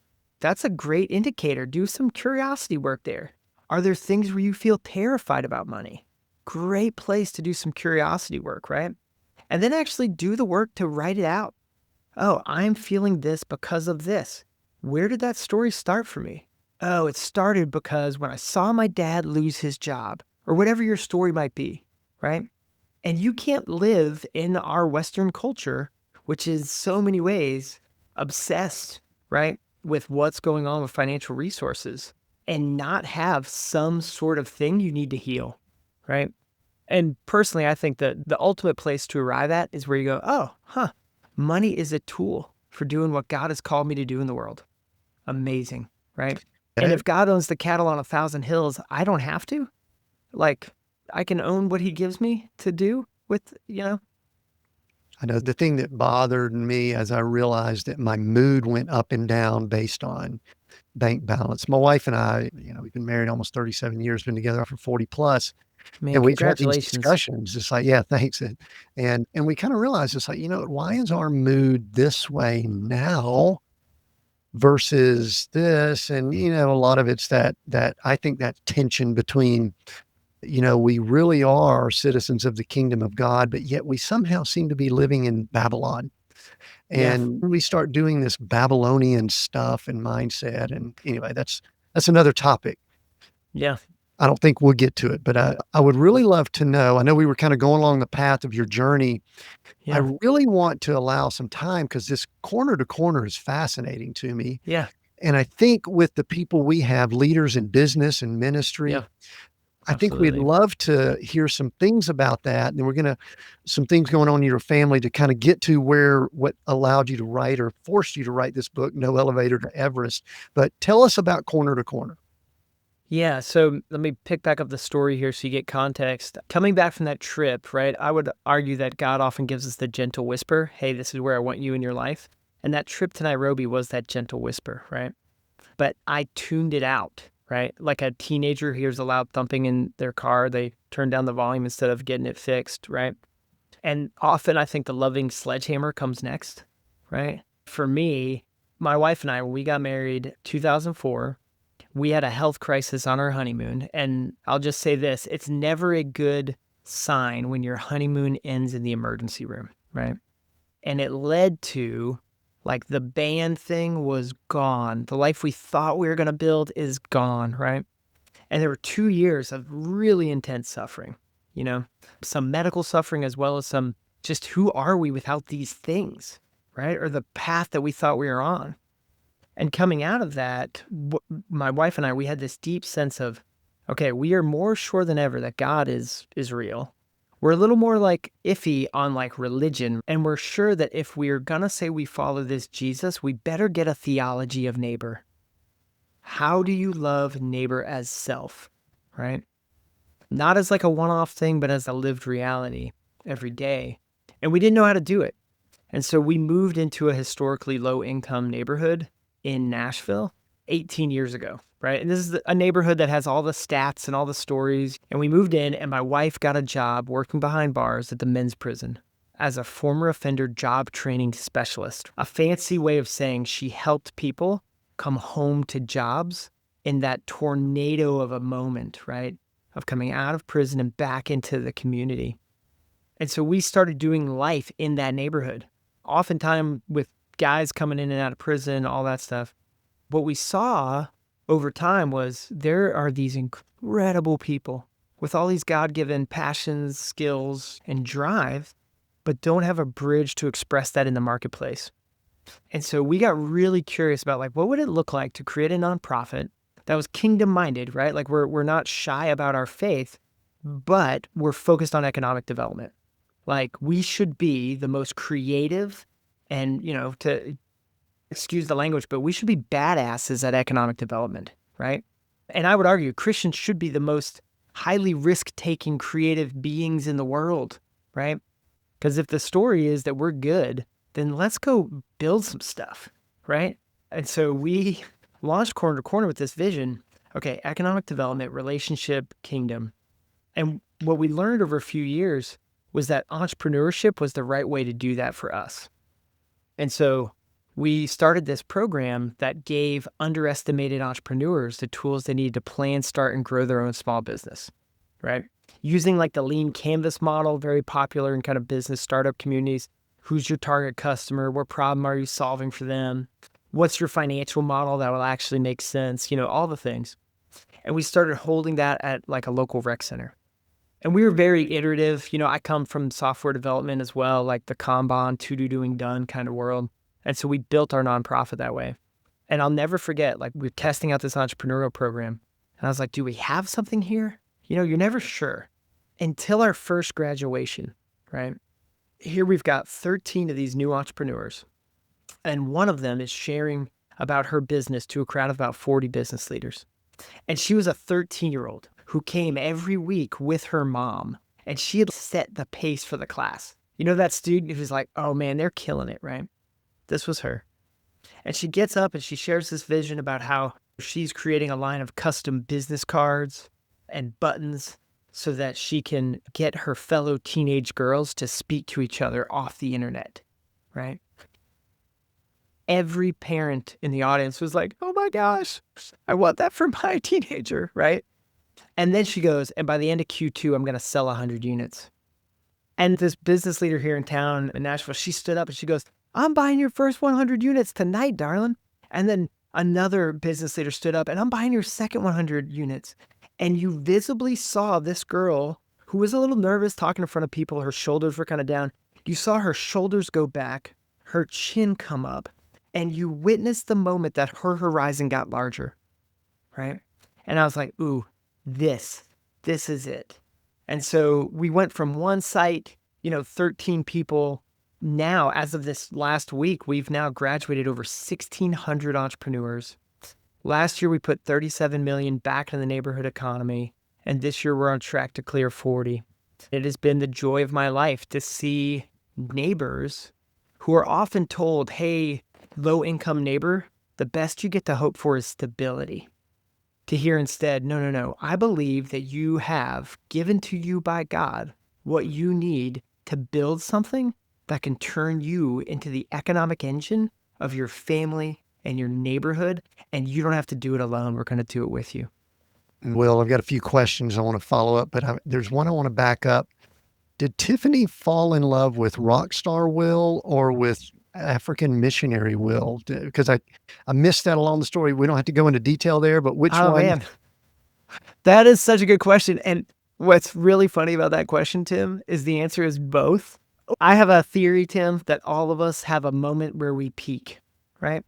That's a great indicator. Do some curiosity work there. Are there things where you feel terrified about money? Great place to do some curiosity work, right? And then actually do the work to write it out. Oh, I'm feeling this because of this. Where did that story start for me? Oh, it started because when I saw my dad lose his job, or whatever your story might be, right? And you can't live in our Western culture which is so many ways obsessed, right, with what's going on with financial resources and not have some sort of thing you need to heal, right? And personally, I think that the ultimate place to arrive at is where you go, oh, huh, money is a tool for doing what God has called me to do in the world. Amazing, right? And Eh, if God owns the cattle on 1,000 hills, I don't have to. Like, I can own what he gives me to do with. I know the thing that bothered me as I realized that my mood went up and down based on bank balance. My wife and I, we've been married almost 37 years, been together for 40 plus. Man, And we've had these congratulations. discussions. It's like, yeah, thanks. And we kind of realized it's like, why is our mood this way now versus this? And a lot of it's that I think that tension between, we really are citizens of the kingdom of God, but yet we somehow seem to be living in Babylon. Yeah, And we start doing this Babylonian stuff and mindset. And anyway, that's another topic. yeah, I don't think we'll get to it, but I would really love to know. I know we were kind of going along the path of your journey. I yeah, really want to allow some time because this corner to corner is fascinating to me. yeah, And I think with the people we have, leaders in business and ministry, yeah, I think we'd absolutely. love to hear some things about that. And we're going to, some things going on in your family to kind of get to where what allowed you to write or forced you to write this book, No Elevator to Everest. But tell us about corner to corner. Yeah, so let me pick back up the story here so you get context. Coming back from that trip, right, I would argue that God often gives us the gentle whisper, hey, this is where I want you in your life. And that trip to Nairobi was that gentle whisper, right? But I tuned it out, right? Like a teenager hears a loud thumping in their car, they turn down the volume instead of getting it fixed, right? And often I think the loving sledgehammer comes next, right? For me, my wife and I, when we got married 2004, we had a health crisis on our honeymoon. And I'll just say this, it's never a good sign when your honeymoon ends in the emergency room, right? And it led to like the band thing was gone. The life we thought we were going to build is gone, right? And there were 2 years of really intense suffering, you know, some medical suffering as well as some just who are we without these things, right? Or the path that we thought we were on. And coming out of that, my wife and I, we had this deep sense of, okay, we are more sure than ever that God is real. We're a little more like iffy on like religion, and we're sure that if we're gonna say we follow this Jesus, we better get a theology of neighbor. How do you love neighbor as self, right? Not as like a one-off thing, but as a lived reality every day. And we didn't know how to do it. And so we moved into a historically low income neighborhood in Nashville 18 years ago, right? And this is a neighborhood that has all the stats and all the stories. And we moved in, and my wife got a job working behind bars at the men's prison as a former offender job training specialist. A fancy way of saying she helped people come home to jobs in that tornado of a moment, right? Of coming out of prison and back into the community. And so we started doing life in that neighborhood, oftentimes with guys coming in and out of prison, all that stuff. What we saw over time was there are these incredible people with all these God-given passions, skills, and drive, but don't have a bridge to express that in the marketplace. And so we got really curious about like, what would it look like to create a nonprofit that was kingdom minded, right? Like we're not shy about our faith, but we're focused on economic development. Like we should be the most creative and, to excuse the language, but we should be badasses at economic development, right? And I would argue Christians should be the most highly risk-taking creative beings in the world, right? Because if the story is that we're good, then let's go build some stuff, right? And so we launched Corner to Corner with this vision. Okay, economic development, relationship, kingdom. And what we learned over a few years was that entrepreneurship was the right way to do that for us. And so we started this program that gave underestimated entrepreneurs the tools they needed to plan, start, and grow their own small business, right? Using like the lean canvas model, very popular in kind of business startup communities. Who's your target customer? What problem are you solving for them? What's your financial model that will actually make sense? All the things. And we started holding that at like a local rec center. And we were very iterative. I come from software development as well, like the Kanban, to do, doing, done kind of world. And so we built our nonprofit that way. And I'll never forget, like, we're testing out this entrepreneurial program. And I was like, do we have something here? You're never sure until our first graduation, right? Here we've got 13 of these new entrepreneurs. And one of them is sharing about her business to a crowd of about 40 business leaders. And she was a 13-year-old who came every week with her mom. And she had set the pace for the class. That student who's like, oh man, they're killing it, right? This was her. And she gets up and she shares this vision about how she's creating a line of custom business cards and buttons so that she can get her fellow teenage girls to speak to each other off the internet, right? Every parent in the audience was like, oh my gosh, I want that for my teenager, right? And then she goes, and by the end of Q2, I'm going to sell 100 units. And this business leader here in town in Nashville, she stood up and she goes, I'm buying your first 100 units tonight, darling. And then another business leader stood up and I'm buying your second 100 units. And you visibly saw this girl who was a little nervous talking in front of people. Her shoulders were kind of down. You saw her shoulders go back, her chin come up, and you witnessed the moment that her horizon got larger, right? And I was like, ooh, this is it. And so we went from one site, 13 people. Now, as of this last week, we've now graduated over 1,600 entrepreneurs. Last year, we put 37 million back in the neighborhood economy. And this year, we're on track to clear 40. It has been the joy of my life to see neighbors who are often told, hey, low-income neighbor, the best you get to hope for is stability. To hear instead, no, I believe that you have given to you by God what you need to build something that can turn you into the economic engine of your family and your neighborhood, and you don't have to do it alone. We're going to do it with you. Will, I've got a few questions I want to follow up, but there's one I want to back up. Did Tiffany fall in love with Rockstar Will or with African missionary Will? Because I missed that along the story. We don't have to go into detail there, but which one? Man, that is such a good question. And what's really funny about that question, Tim, is the answer is both. I have a theory, Tim, that all of us have a moment where we peak, right?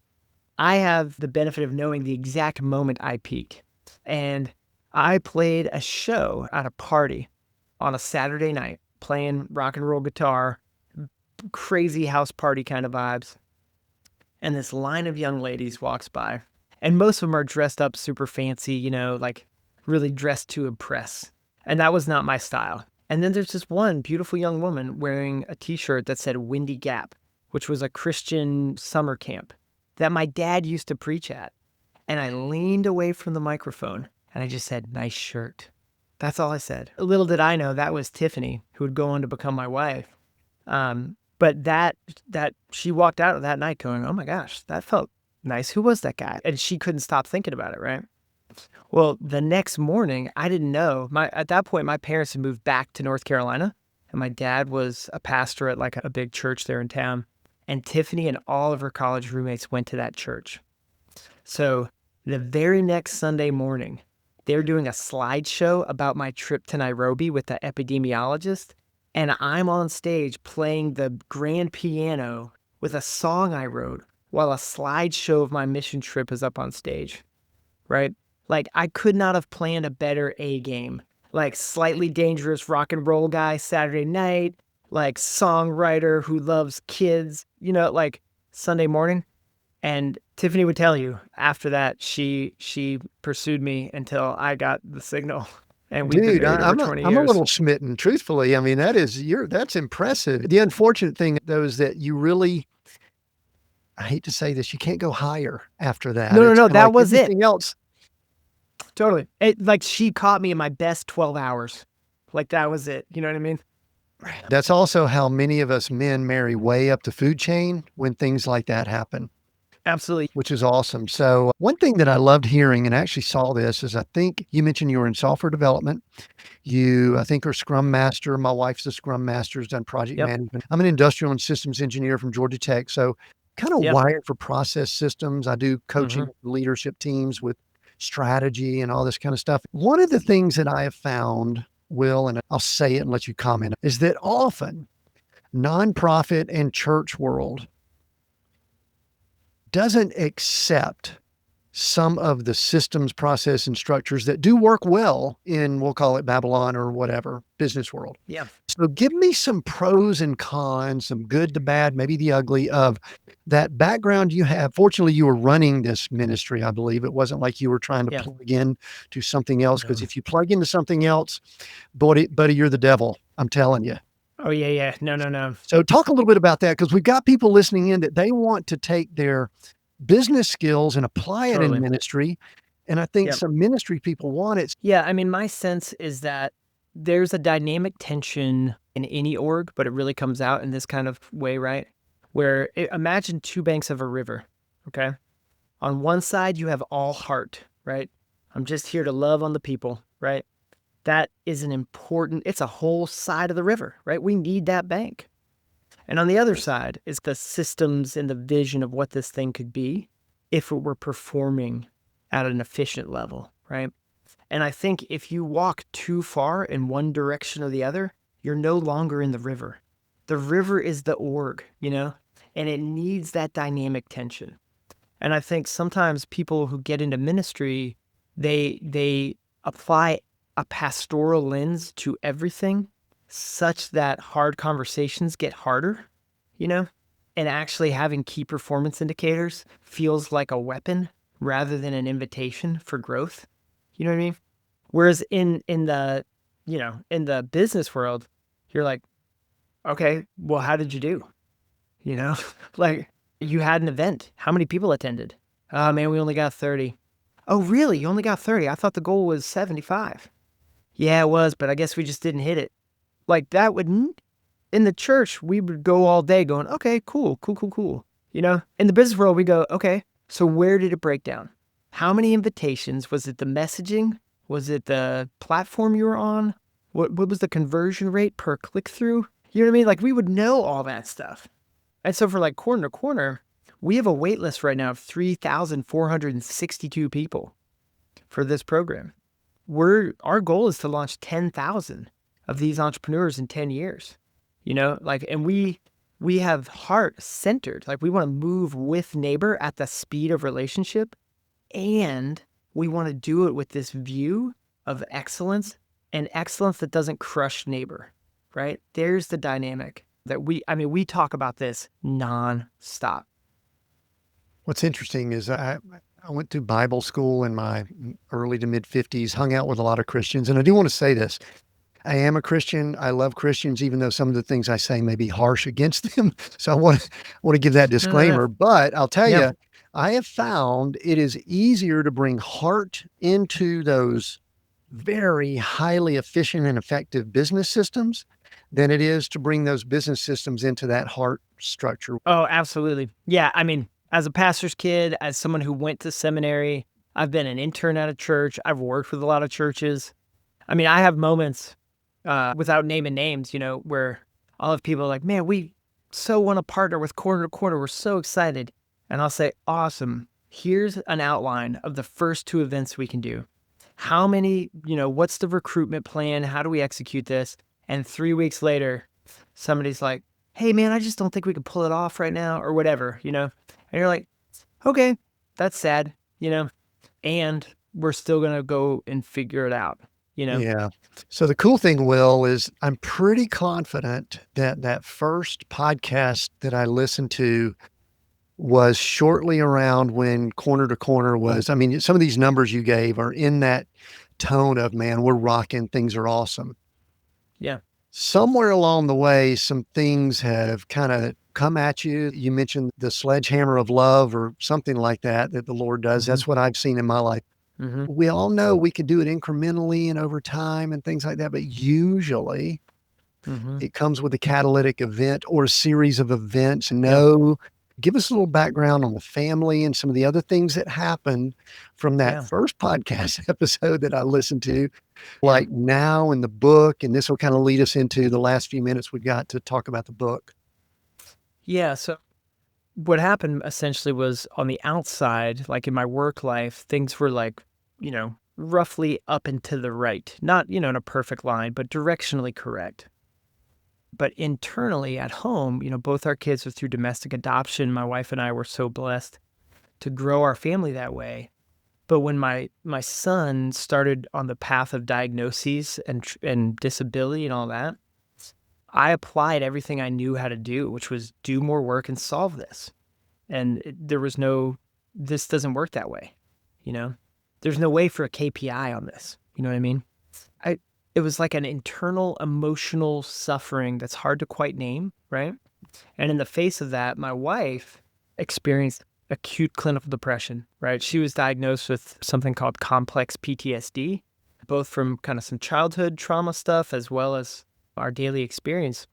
I have the benefit of knowing the exact moment I peaked. And I played a show at a party on a Saturday night, playing rock and roll guitar, crazy house party kind of vibes. And this line of young ladies walks by. And most of them are dressed up super fancy, like really dressed to impress. And that was not my style. And then there's this one beautiful young woman wearing a t-shirt that said Windy Gap, which was a Christian summer camp that my dad used to preach at. And I leaned away from the microphone and I just said, nice shirt. That's all I said. Little did I know that was Tiffany, who would go on to become my wife. But that she walked out of that night going, oh my gosh, that felt nice. Who was that guy? And she couldn't stop thinking about it, right? Well, the next morning, I didn't know. At that point, my parents had moved back to North Carolina, and my dad was a pastor at like a big church there in town. And Tiffany and all of her college roommates went to that church. So the very next Sunday morning, they're doing a slideshow about my trip to Nairobi with the epidemiologist. And I'm on stage playing the grand piano with a song I wrote while a slideshow of my mission trip is up on stage, right? Like, I could not have planned a better A game. Like, slightly dangerous rock and roll guy Saturday night, like songwriter who loves kids, like Sunday morning. And Tiffany would tell you after that, she pursued me until I got the signal. And we've been married over 20 years. I'm a little smitten, truthfully. I mean, that's impressive. The unfortunate thing, though, is that you really, I hate to say this, you can't go higher after that. No, that was it. Everything else. Totally. She caught me in my best 12 hours. Like, that was it. You know what I mean? That's also how many of us men marry way up the food chain when things like that happen. Absolutely. Which is awesome. So one thing that I loved hearing, and I actually saw this, is I think you mentioned you were in software development. I think, are Scrum Master. My wife's a Scrum Master, has done project management. I'm an industrial and systems engineer from Georgia Tech. So kind of wired for process systems. I do coaching leadership teams with strategy and all this kind of stuff. One of the things that I have found Will, and I'll say it and let you comment, is that often nonprofit and church world doesn't accept some of the systems, process, and structures that do work well in, we'll call it Babylon or whatever, business world. Yeah. So give me some pros and cons, some good, the bad, maybe the ugly of that background you have. Fortunately, you were running this ministry, I believe. It wasn't like you were trying to Yeah. plug in to something else, because No. if you plug into something else, buddy, you're the devil. I'm telling you. Oh, yeah, yeah. No, no, no. So talk a little bit about that, because we've got people listening in that they want to take their business skills and apply it in Totally. ministry. And I think Yep. some ministry people want it. Yeah, I mean, my sense is that there's a dynamic tension in any org, but it really comes out in this kind of way, right? Where imagine two banks of a river, okay? On one side, you have all heart, right? I'm just here to love on the people, right? That is it's a whole side of the river, right? We need that bank. And on the other side is the systems and the vision of what this thing could be if it were performing at an efficient level, right? And I think if you walk too far in one direction or the other, you're no longer in the river. The river is the org, and it needs that dynamic tension. And I think sometimes people who get into ministry, they apply a pastoral lens to everything such that hard conversations get harder, and actually having key performance indicators feels like a weapon rather than an invitation for growth. You know what I mean? Whereas in the business world, you're like, okay, well, how did you do? Like you had an event. How many people attended? Oh man, we only got 30. Oh, really? You only got 30? I thought the goal was 75. Yeah, it was, but I guess we just didn't hit it. Like that in the church, we would go all day going, okay, cool, cool, cool, cool. In the business world, we go, okay, so where did it break down? How many invitations? Was it the messaging? Was it the platform you were on? What was the conversion rate per click through? You know what I mean? Like we would know all that stuff. And so for like corner to corner, we have a wait list right now of 3,462 people for this program. Our goal is to launch 10,000 of these entrepreneurs in 10 years. And we have heart centered. Like we want to move with neighbor at the speed of relationship, and we want to do it with this view of excellence, and excellence that doesn't crush neighbor, right? There's the dynamic that we talk about this nonstop. What's interesting is I went to Bible school in my early to mid 50s, hung out with a lot of Christians. And I do want to say this. I am a Christian. I love Christians, even though some of the things I say may be harsh against them. So I want to give that No, no, no. disclaimer. But I'll tell Yeah. you, I have found it is easier to bring heart into those very highly efficient and effective business systems than it is to bring those business systems into that heart structure. Oh, absolutely. Yeah. I mean, as a pastor's kid, as someone who went to seminary, I've been an intern at a church. I've worked with a lot of churches. I mean, I have moments, without naming names, where I'll have people like, man, we so want to partner with Corner to Corner. We're so excited. And I'll say, awesome. Here's an outline of the first 2 events we can do. How many, what's the recruitment plan? How do we execute this? And 3 weeks later, somebody's like, hey man, I just don't think we can pull it off right now, or whatever, And you're like, okay, that's sad, and we're still going to go and figure it out, Yeah. So the cool thing, Will, is I'm pretty confident that that first podcast that I listened to was shortly around when Corner to Corner was. I mean, some of these numbers you gave are in that tone of, man, we're rocking, things are awesome. Yeah. Somewhere along the way, some things have kind of come at you. You mentioned the sledgehammer of love or something like that the Lord does. Mm-hmm. That's what I've seen in my life. Mm-hmm. We all know we can do it incrementally and over time and things like that, but usually Mm-hmm. it comes with a catalytic event or a series of events. Yeah. Give us a little background on the family and some of the other things that happened from that Yeah. first podcast episode that I listened to, Yeah. like now in the book. And this will kind of lead us into the last few minutes we've got to talk about the book. Yeah. So what happened essentially was on the outside, like in my work life, things were like, roughly up and to the right. Not, in a perfect line, but directionally correct. But internally at home, both our kids are through domestic adoption. My wife and I were so blessed to grow our family that way. But when my son started on the path of diagnoses and disability and all that, I applied everything I knew how to do, which was do more work and solve this. And there was this doesn't work that way, you know? There's no way for a KPI on this. You know what I mean? I It was like an internal emotional suffering that's hard to quite name, right? And in the face of that, my wife experienced acute clinical depression, right? She was diagnosed with something called complex PTSD, both from kind of some childhood trauma stuff as well as our daily experience.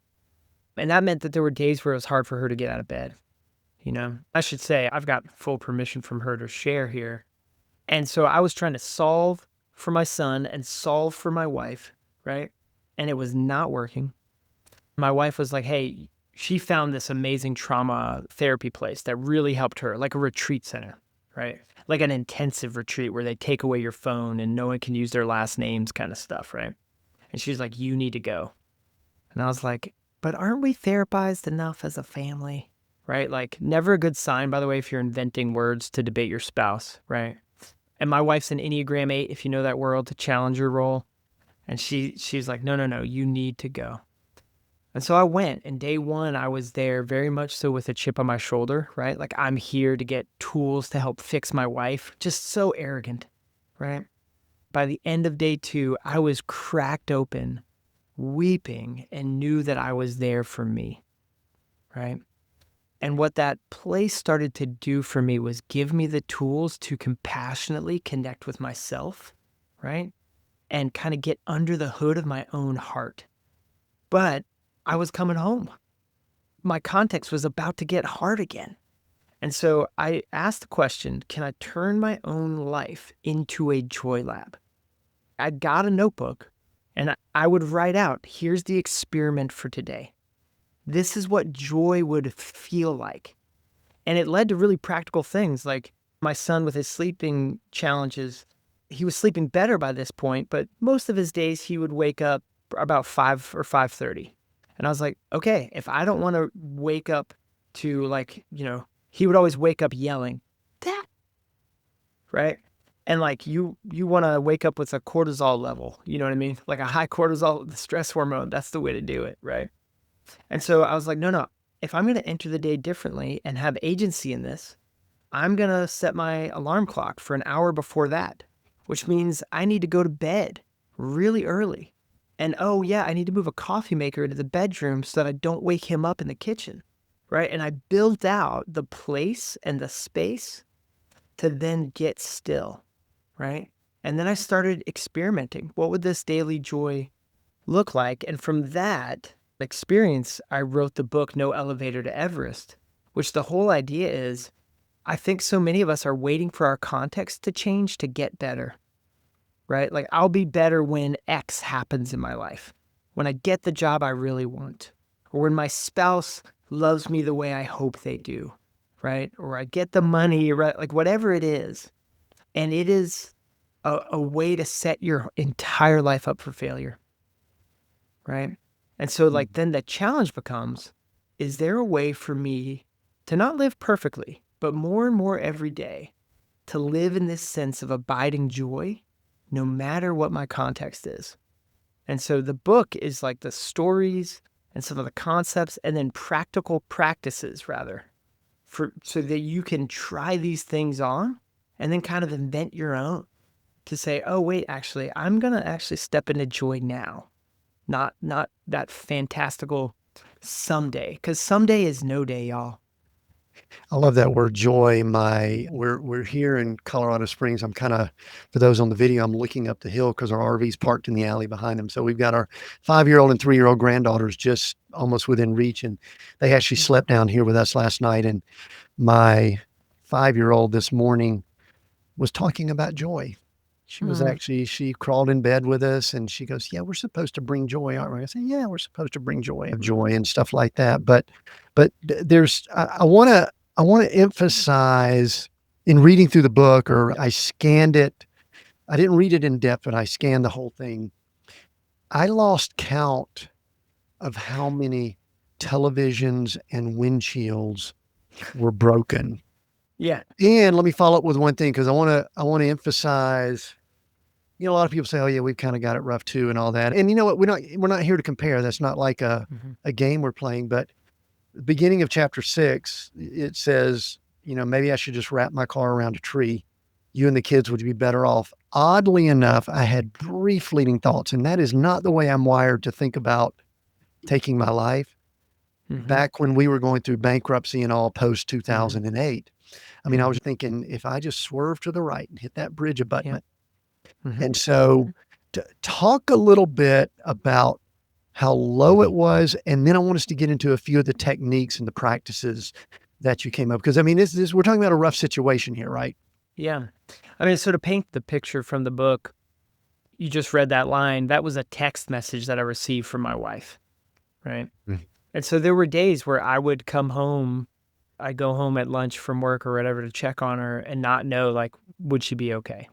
And that meant that there were days where it was hard for her to get out of bed. I should say I've got full permission from her to share here. And so I was trying to solve for my son and solve for my wife, right? And it was not working. My wife was like, hey, she found this amazing trauma therapy place that really helped her, like a retreat center, right? Like an intensive retreat where they take away your phone and no one can use their last names kind of stuff, right? And she's like, you need to go. And I was like, but aren't we therapized enough as a family? Right? Like, never a good sign, by the way, if you're inventing words to debate your spouse, right? And my wife's an Enneagram 8, if you know that world, to challenger role. And she's like, no, you need to go. And so I went, and day one, I was there very much so with a chip on my shoulder, right? Like, I'm here to get tools to help fix my wife. Just so arrogant, right? By the end of day two, I was cracked open, weeping, and knew that I was there for me, right? And what that place started to do for me was give me the tools to compassionately connect with myself, right? And kind of get under the hood of my own heart. But I was coming home. My context was about to get hard again. And so I asked the question, can I turn my own life into a joy lab? I got a notebook and I would write out, here's the experiment for today. This is what joy would feel like. And it led to really practical things like my son with his sleeping challenges. He was sleeping better by this point, but most of his days he would wake up about 5 or 5:30. And I was like, okay, if I don't want to wake up to he would always wake up yelling, Dad, right? And like you want to wake up with a cortisol level, you know what I mean? Like a high cortisol, the stress hormone, that's the way to do it, right? And so I was like, no, if I'm going to enter the day differently and have agency in this, I'm going to set my alarm clock for an hour before that, which means I need to go to bed really early. And oh yeah, I need to move a coffee maker into the bedroom so that I don't wake him up in the kitchen, right? And I built out the place and the space to then get still, right? And then I started experimenting. What would this daily joy look like? And from that experience, I wrote the book, No Elevator to Everest, which the whole idea is, I think so many of us are waiting for our context to change to get better, right? Like I'll be better when X happens in my life, when I get the job I really want, or when my spouse loves me the way I hope they do, right? Or I get the money, right? Like whatever it is. And it is a way to set your entire life up for failure, right? And so like then the challenge becomes, is there a way for me to not live perfectly, but more and more every day to live in this sense of abiding joy, no matter what my context is? And so the book is like the stories and some of the concepts and then practical practices rather, so that you can try these things on and then kind of invent your own to say, oh, wait, actually, I'm going to actually step into joy now. Not that fantastical someday, because someday is no day, y'all. I love that word joy. We're here in Colorado Springs. I'm kind of, for those on the video, I'm looking up the hill because our RV's parked in the alley behind them. So we've got our 5-year-old and 3-year-old granddaughters just almost within reach. And they actually slept down here with us last night. And my 5-year-old this morning was talking about joy. She crawled in bed with us and she goes, yeah, we're supposed to bring joy, aren't we? I said, yeah, we're supposed to bring joy and stuff like that. But I want to emphasize in reading through the book, or I scanned it I didn't read it in depth, but I scanned the whole thing. I lost count of how many televisions and windshields were broken. Yeah. And let me follow up with one thing, because I want to emphasize, a lot of people say, "Oh yeah, we've kind of got it rough too," and all that. And you know what? We're not here to compare. That's not like Mhm. a game we're playing. But the beginning of chapter 6, it says, maybe I should just wrap my car around a tree. You and the kids would be better off. Oddly enough, I had brief fleeting thoughts, and that is not the way I'm wired to think about taking my life. Mhm. Back when we were going through bankruptcy and all post Mhm. 2008, I mean, I was Mhm. thinking, if I just swerve to the right and hit that bridge Yeah. abutment. Mhm. And so, Mhm. talk a little bit about how low it was, and then I want us to get into a few of the techniques and the practices that you came up, because I mean, this we're talking about a rough situation here, right? Yeah. I mean, so to paint the picture from the book, you just read that line. That was a text message that I received from my wife, right? Mm. And so there were days where I would come home, I'd go home at lunch from work or whatever to check on her and not know, like, would she be okay?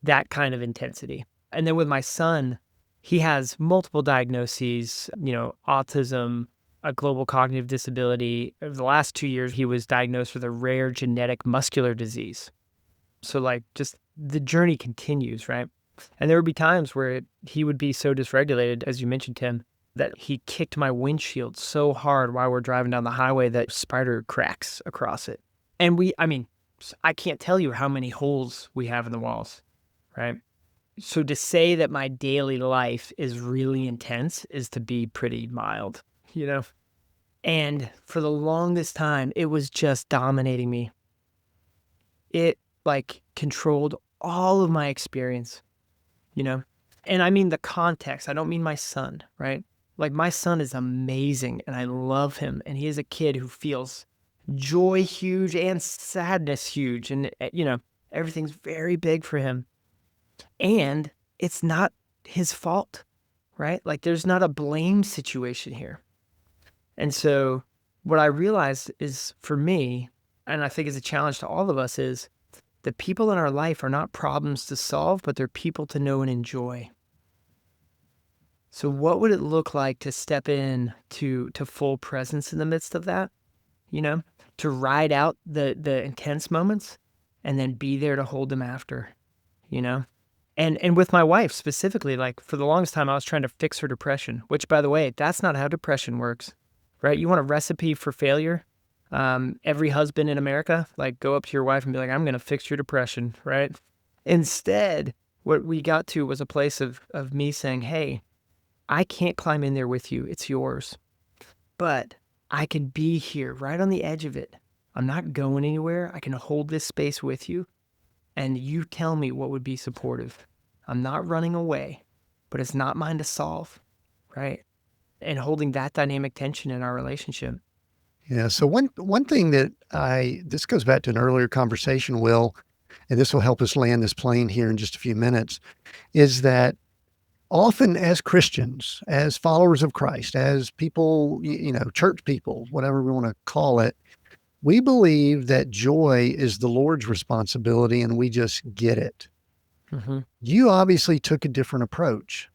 That kind of intensity. And then with my son, he has multiple diagnoses, autism, a global cognitive disability. Over the last 2 years, he was diagnosed with a rare genetic muscular disease. So, like, just the journey continues, right? And there would be times where he would be so dysregulated, as you mentioned, Tim, that he kicked my windshield so hard while we're driving down the highway that spider cracks across it. And I mean, I can't tell you how many holes we have in the walls, right? So to say that my daily life is really intense is to be pretty mild, you know? And for the longest time, it was just dominating me. It like controlled all of my experience, you know? And I mean the context. I don't mean my son, right? Like my son is amazing and I love him. And he is a kid who feels joy huge and sadness huge. And, everything's very big for him. And it's not his fault, right? Like there's not a blame situation here. And so what I realized is for me, and I think is a challenge to all of us, is the people in our life are not problems to solve, but they're people to know and enjoy. So what would it look like to step in to full presence in the midst of that, you know? To ride out the intense moments and then be there to hold them after, you know? And with my wife specifically, like for the longest time I was trying to fix her depression, which by the way, that's not how depression works. Right? You want a recipe for failure? Every husband in America, like go up to your wife and be like, I'm gonna fix your depression, right? Instead, what we got to was a place of me saying, hey, I can't climb in there with you. It's yours. But I can be here right on the edge of it. I'm not going anywhere. I can hold this space with you. And you tell me what would be supportive. I'm not running away, but it's not mine to solve. Right. And holding that dynamic tension in our relationship. Yeah. So one thing that this goes back to an earlier conversation, Will, and this will help us land this plane here in just a few minutes, is that often as Christians, as followers of Christ, as people, church people, whatever we want to call it, we believe that joy is the Lord's responsibility and we just get it. Hmm. You obviously took a different approach.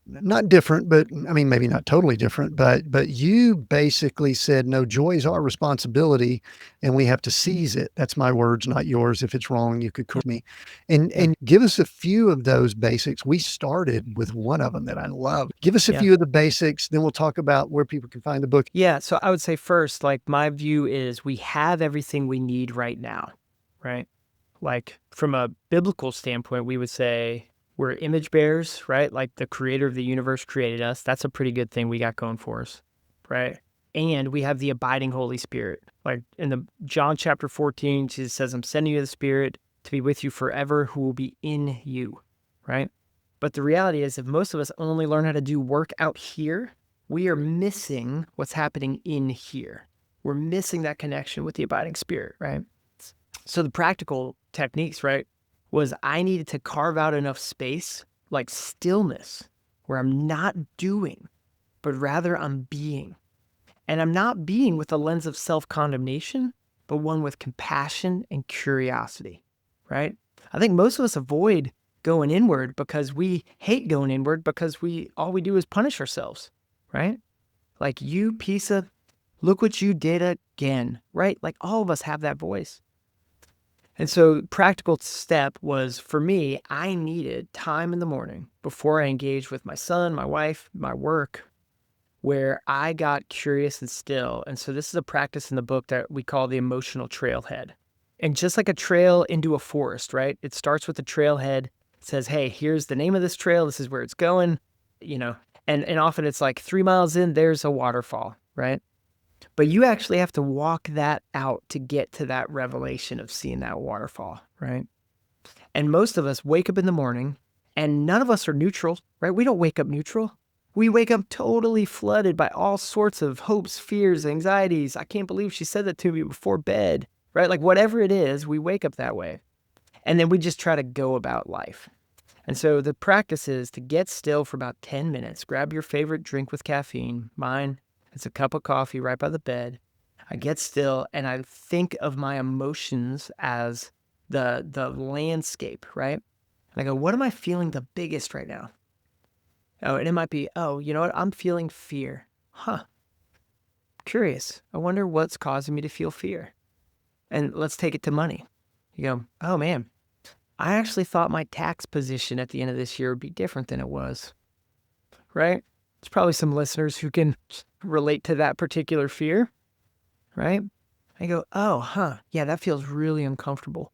Not different, but I mean, maybe not totally different, but you basically said, no, joy is our responsibility and we have to seize it. That's my words, not yours. If it's wrong, you could correct me. Yeah. And give us a few of those basics. We started with one of them that I love. Give us a Yeah. few of the basics, then we'll talk about where people can find the book. Yeah. So I would say first, like my view is we have everything we need right now. Right. Like from a biblical standpoint, we would say we're image bearers, right? Like the creator of the universe created us. That's a pretty good thing we got going for us, right? And we have the abiding Holy Spirit. Like in the John chapter 14, Jesus says, I'm sending you the Spirit to be with you forever, who will be in you, right? But the reality is, if most of us only learn how to do work out here, we are missing what's happening in here. We're missing that connection with the abiding Spirit, right? So the practical techniques, right, was I needed to carve out enough space, like stillness, where I'm not doing, but rather I'm being. And I'm not being with a lens of self-condemnation, but one with compassion and curiosity, right? I think most of us avoid going inward because we hate going inward because all we do is punish ourselves, right? Like, you piece of, look what you did again, right? Like, all of us have that voice. And so practical step was, for me, I needed time in the morning before I engaged with my son, my wife, my work, where I got curious and still. And so this is a practice in the book that we call the emotional trailhead. And just like a trail into a forest, right? It starts with the trailhead. It says, hey, here's the name of this trail. This is where it's going, you know, and often it's like 3 miles in, there's a waterfall, right? But you actually have to walk that out to get to that revelation of seeing that waterfall, right? And most of us wake up in the morning and none of us are neutral, right? We don't wake up neutral. We wake up totally flooded by all sorts of hopes, fears, anxieties. I can't believe she said that to me before bed, right? Like, whatever it is, we wake up that way. And then we just try to go about life. And so the practice is to get still for about 10 minutes. Grab your favorite drink with caffeine. Mine, it's a cup of coffee right by the bed. I get still and I think of my emotions as the landscape, right? And I go, what am I feeling the biggest right now? Oh, and it might be, oh, you know what? I'm feeling fear. Huh. Curious. I wonder what's causing me to feel fear. And let's take it to money. You go, oh man, I actually thought my tax position at the end of this year would be different than it was, right? There's probably some listeners who can relate to that particular fear, right? I go, oh, huh. Yeah, that feels really uncomfortable.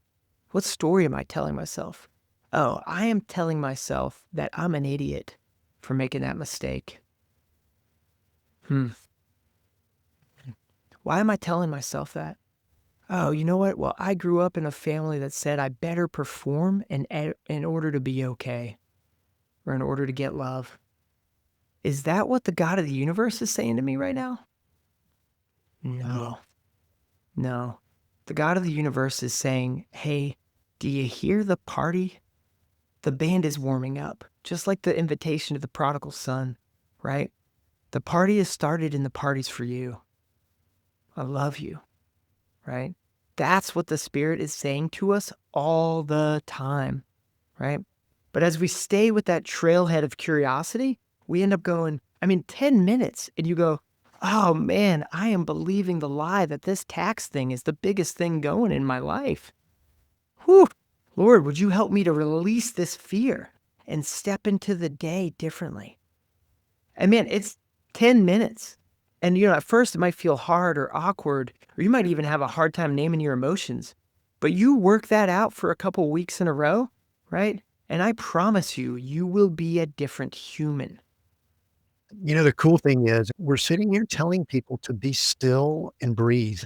What story am I telling myself? Oh, I am telling myself that I'm an idiot for making that mistake. Why am I telling myself that? Oh, you know what? Well, I grew up in a family that said I better perform in order to be okay or in order to get love. Is that what the God of the universe is saying to me right now? No. No. The God of the universe is saying, hey, do you hear the party? The band is warming up, just like the invitation to the prodigal son, right? The party has started and the party's for you. I love you, right? That's what the Spirit is saying to us all the time, right? But as we stay with that trailhead of curiosity, we end up going, 10 minutes, and you go, oh man, I am believing the lie that this tax thing is the biggest thing going in my life. Whew, Lord, would you help me to release this fear and step into the day differently? And man, it's 10 minutes. And at first it might feel hard or awkward, or you might even have a hard time naming your emotions. But you work that out for a couple weeks in a row, right? And I promise you, you will be a different human. You know, the cool thing is we're sitting here telling people to be still and breathe.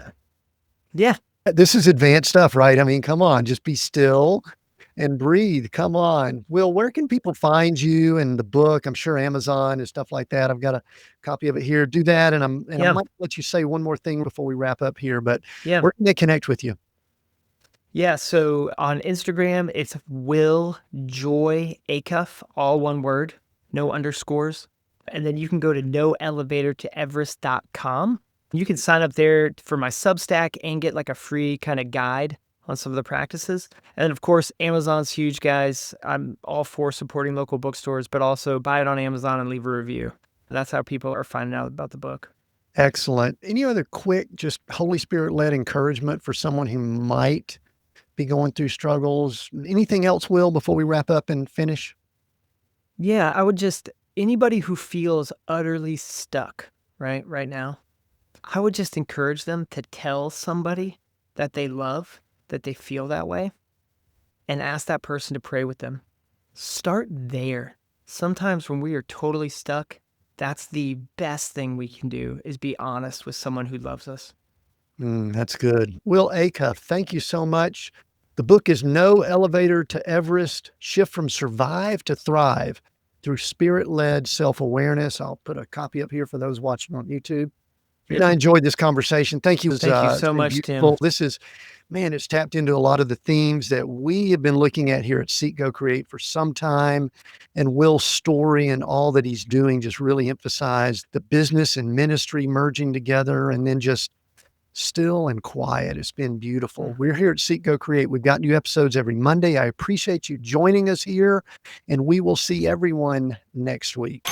Yeah. This is advanced stuff, right? I mean, come on, just be still and breathe. Come on. Will, where can people find you and the book? I'm sure Amazon and stuff like that. I've got a copy of it here. Do that. And I Yeah. might let you say one more thing before we wrap up here, but Yeah. where can they connect with you? Yeah. So on Instagram, it's Will Joy Acuff, all one word, no underscores. And then you can go to noelevatortoeverest.com. You can sign up there for my Substack and get like a free kind of guide on some of the practices. And then, of course, Amazon's huge, guys. I'm all for supporting local bookstores, but also buy it on Amazon and leave a review. That's how people are finding out about the book. Excellent. Any other quick, just Holy Spirit led encouragement for someone who might be going through struggles? Anything else, Will, before we wrap up and finish? Yeah, I would just, anybody who feels utterly stuck right now, I would just encourage them to tell somebody that they love, that they feel that way, and ask that person to pray with them. Start there. Sometimes when we are totally stuck, that's the best thing we can do, is be honest with someone who loves us. That's good. Will Acuff, thank you so much. The book is No Elevator to Everest, Shift from Survive to Thrive Through Spirit-Led Self-Awareness. I'll put a copy up here for those watching on YouTube. And I enjoyed this conversation. Thank you. Thank you It's so been much, Tim. beautiful. This is, man, it's tapped into a lot of the themes that we have been looking at here at Seek, Go, Create for some time. And Will's story and all that he's doing just really emphasized the business and ministry merging together, and then just still and quiet. It's been beautiful. Mm. We're here at Seek, Go, Create. We've got new episodes every Monday. I appreciate you joining us here, and we will see everyone next week.